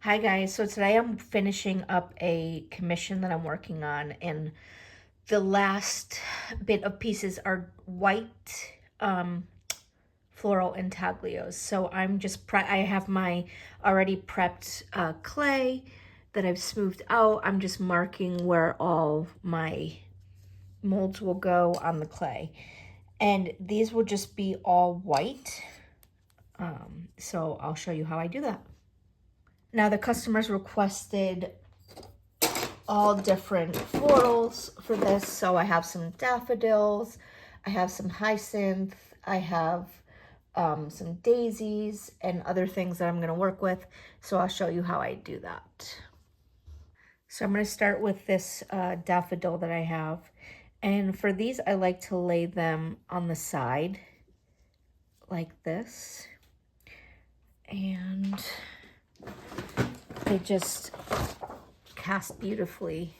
Hi guys, so today I'm finishing up a commission that I'm working on, and the last bit of pieces are white floral intaglios. So I'm just I have my already prepped clay that I've smoothed out. I'm just marking where all my molds will go on the clay, and these will just be all white. So I'll show you how I do that. Now the customers requested all different florals for this. So I have some daffodils, I have some hyacinth, I have some daisies and other things that I'm going to work with. So I'll show you how I do that. So I'm going to start with this daffodil that I have. And for these, I like to lay them on the side like this. And they just cast beautifully.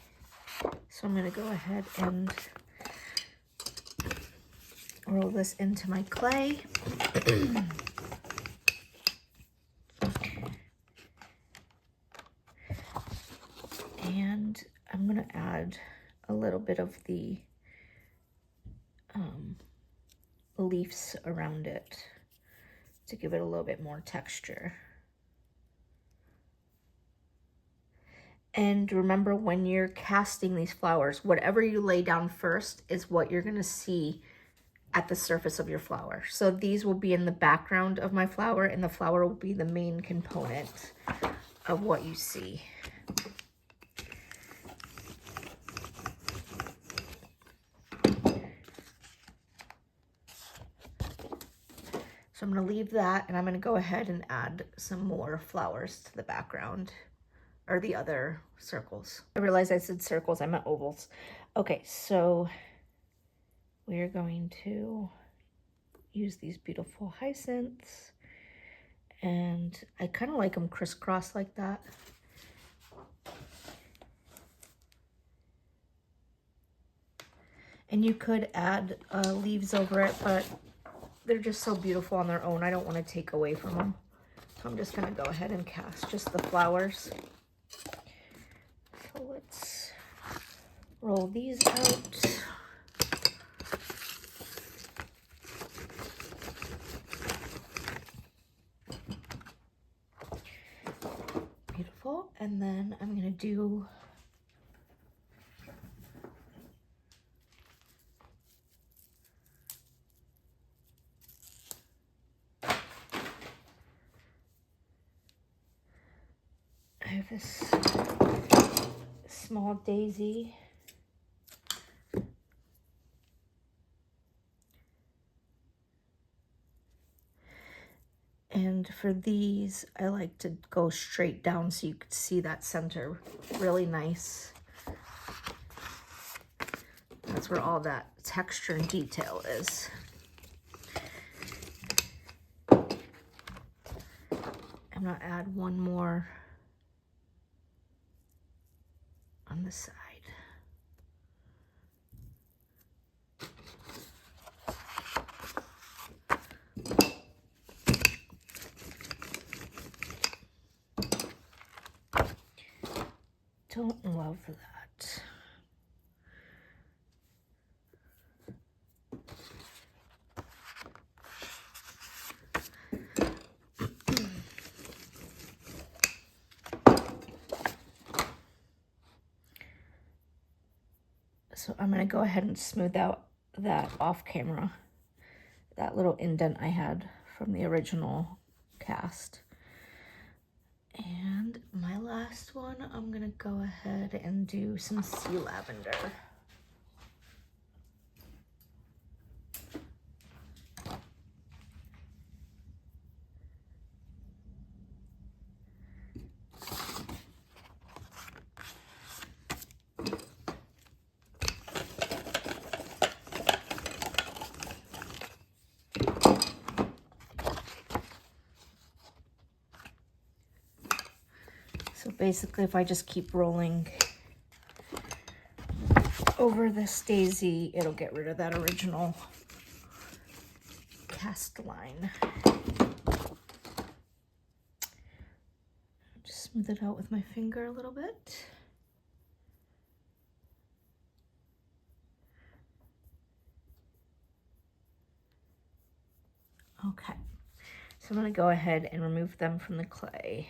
So I'm going to go ahead and roll this into my clay. And I'm going to add a little bit of the leaves around it to give it a little bit more texture. And remember, when you're casting these flowers, whatever you lay down first is what you're going to see at the surface of your flower. So these will be in the background of my flower, and the flower will be the main component of what you see. So I'm going to leave that, and I'm going to go ahead and add some more flowers to the background, or the other circles. I realized I said circles, I meant ovals. Okay, so we're going to use these beautiful hyacinths, and I kind of like them crisscross like that. And you could add leaves over it, but they're just so beautiful on their own. I don't want to take away from them. So I'm just going to go ahead and cast just the flowers. So let's roll these out. Beautiful. And then I'm going to do I have this small daisy. And for these, I like to go straight down so you could see that center really nice. That's where all that texture and detail is. I'm gonna add one more on the side. Don't love that. So I'm going to go ahead and smooth out that off camera, that little indent I had from the original cast. And my last one, I'm going to go ahead and do some sea lavender. So basically, if I just keep rolling over this daisy, it'll get rid of that original cast line. Just smooth it out with my finger a little bit. Okay, so I'm gonna go ahead and remove them from the clay.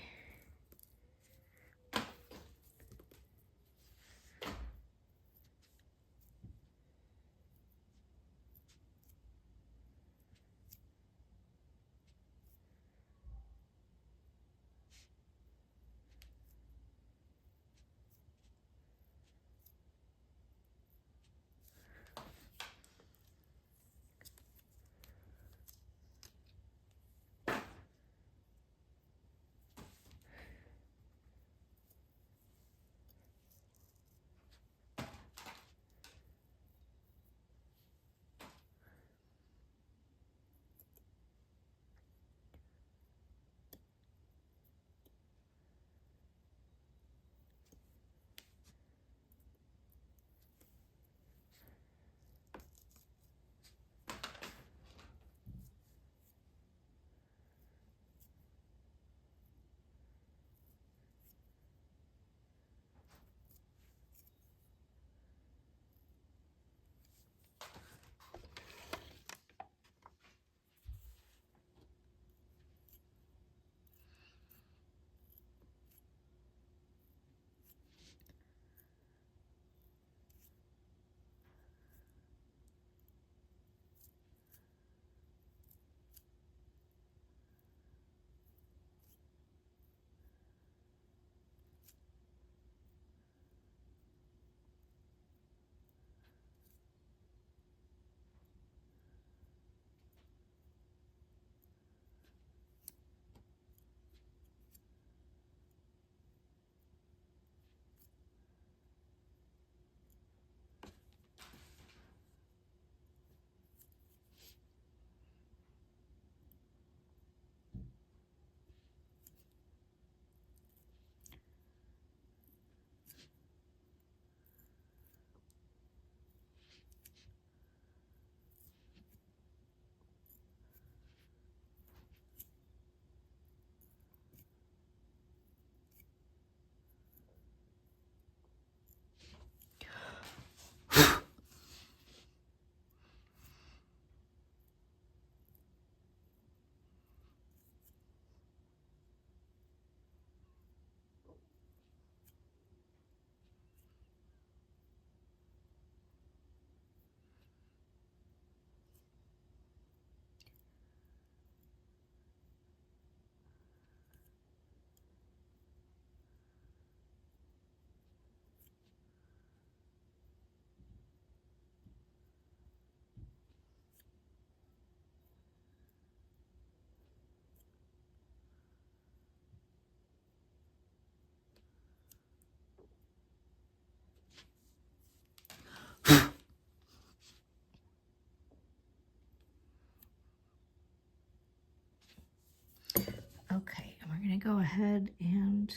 Okay, and we're gonna go ahead and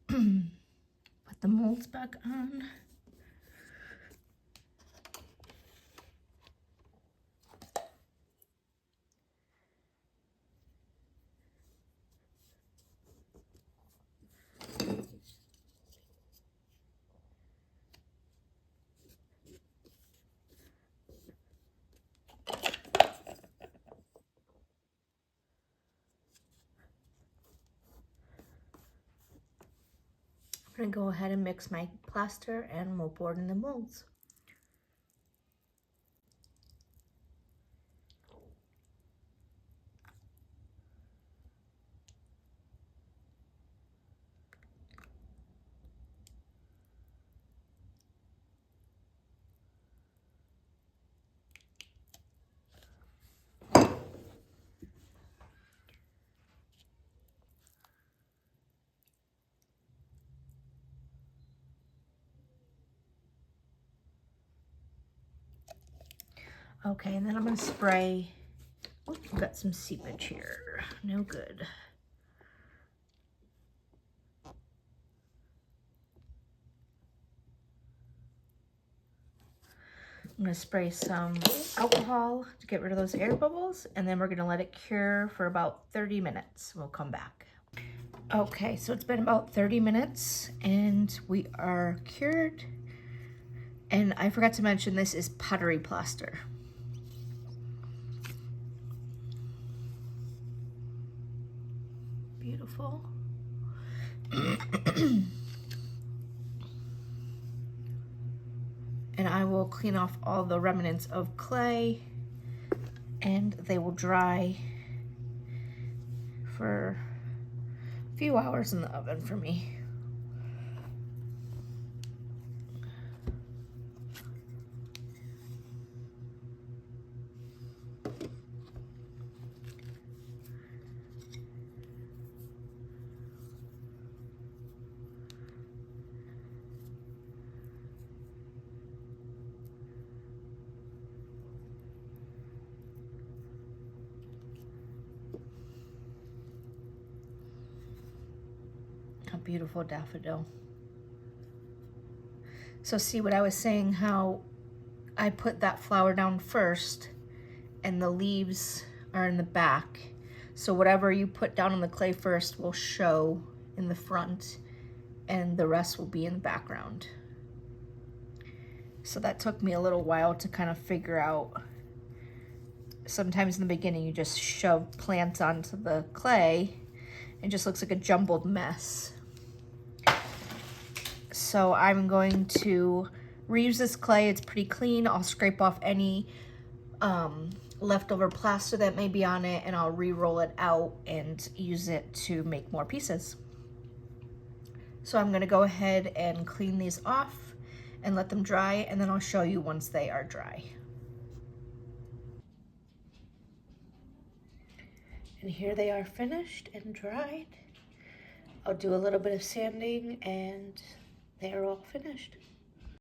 put the molds back on. I'm gonna go ahead and mix my plaster and moldboard in the molds. Okay, and then I'm gonna spray. Oh, I've got some seepage here. No good. I'm gonna spray some alcohol to get rid of those air bubbles, and then we're gonna let it cure for about 30 minutes. We'll come back. Okay, so it's been about 30 minutes and we are cured. And I forgot to mention this is pottery plaster. Beautiful. And I will clean off all the remnants of clay and they will dry for a few hours in the oven for me. A beautiful daffodil. So see what I was saying, how I put that flower down first and the leaves are in the back. So whatever you put down on the clay first will show in the front and the rest will be in the background. So that took me a little while to kind of figure out. Sometimes in the beginning you just shove plants onto the clay and it just looks like a jumbled mess. So I'm going to reuse this clay. It's pretty clean. I'll scrape off any leftover plaster that may be on it and I'll re-roll it out and use it to make more pieces. So I'm gonna go ahead and clean these off and let them dry, and then I'll show you once they are dry. And here they are finished and dried. I'll do a little bit of sanding and they're all finished.